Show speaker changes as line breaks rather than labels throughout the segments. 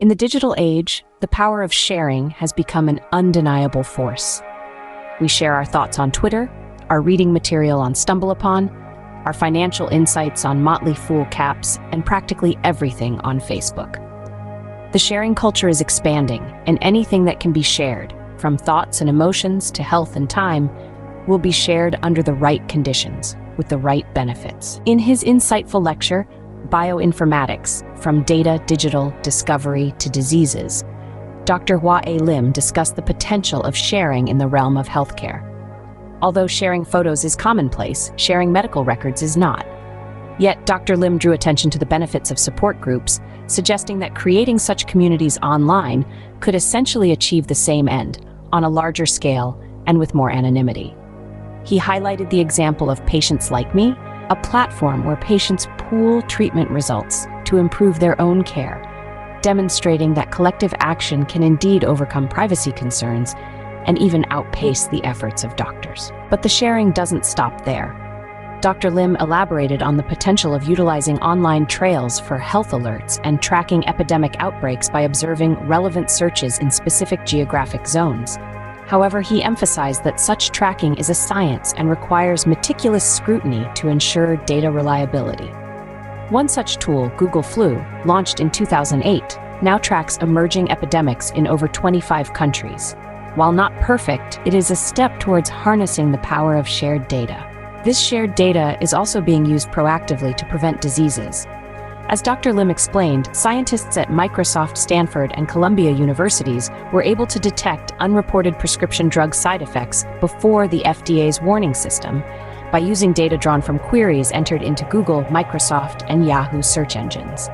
In the digital age, the power of sharing has become an undeniable force. We share our thoughts on Twitter, our reading material on StumbleUpon, our financial insights on Motley Fool Caps, and practically everything on Facebook. The sharing culture is expanding, and anything that can be shared, from thoughts and emotions to health and time, will be shared under the right conditions, with the right benefits. In his insightful lecture, Bioinformatics, From Data, Digital, Discovery to Diseases, Dr. Hwa A discussed the potential of sharing in the realm of healthcare. Although sharing photos is commonplace, sharing medical records is not. Yet, Dr. Lim drew attention to the benefits of support groups, suggesting that creating such communities online could essentially achieve the same end, on a larger scale and with more anonymity. He highlighted the example of Patients Like Me, a platform where patients pool treatment results to improve their own care, demonstrating that collective action can indeed overcome privacy concerns and even outpace the efforts of doctors. But the sharing doesn't stop there. Dr. Lim elaborated on the potential of utilizing online trails for health alerts and tracking epidemic outbreaks by observing relevant searches in specific geographic zones. However, he emphasized that such tracking is a science and requires meticulous scrutiny to ensure data reliability. One such tool, Google Flu, launched in 2008, now tracks emerging epidemics in over 25 countries. While not perfect, it is a step towards harnessing the power of shared data. This shared data is also being used proactively to prevent diseases. As Dr. Lim explained, scientists at Microsoft, Stanford, and Columbia universities were able to detect unreported prescription drug side effects before the FDA's warning system by using data drawn from queries entered into Google, Microsoft, and Yahoo search engines.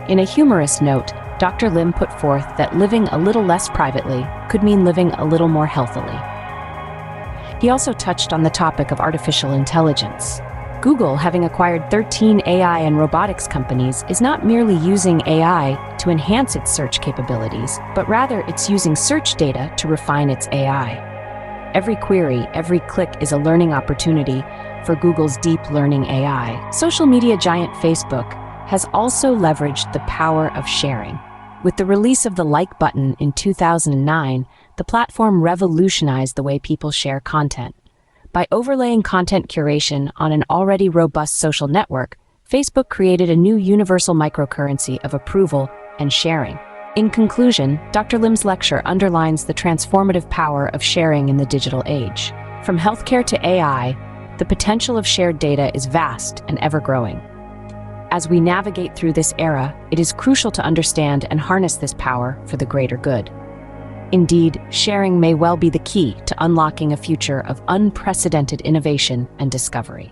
In a humorous note, Dr. Lim put forth that living a little less privately could mean living a little more healthily. He also touched on the topic of artificial intelligence. Google, having acquired 13 AI and robotics companies, is not merely using AI to enhance its search capabilities, but rather it's using search data to refine its AI. Every query, every click is a learning opportunity for Google's deep learning AI. Social media giant Facebook has also leveraged the power of sharing. With the release of the like button in 2009, the platform revolutionized the way people share content. By overlaying content curation on an already robust social network, Facebook created a new universal microcurrency of approval and sharing. In conclusion, Dr. Lim's lecture underlines the transformative power of sharing in the digital age. From healthcare to AI, the potential of shared data is vast and ever-growing. As we navigate through this era, it is crucial to understand and harness this power for the greater good. Indeed, sharing may well be the key to unlocking a future of unprecedented innovation and discovery.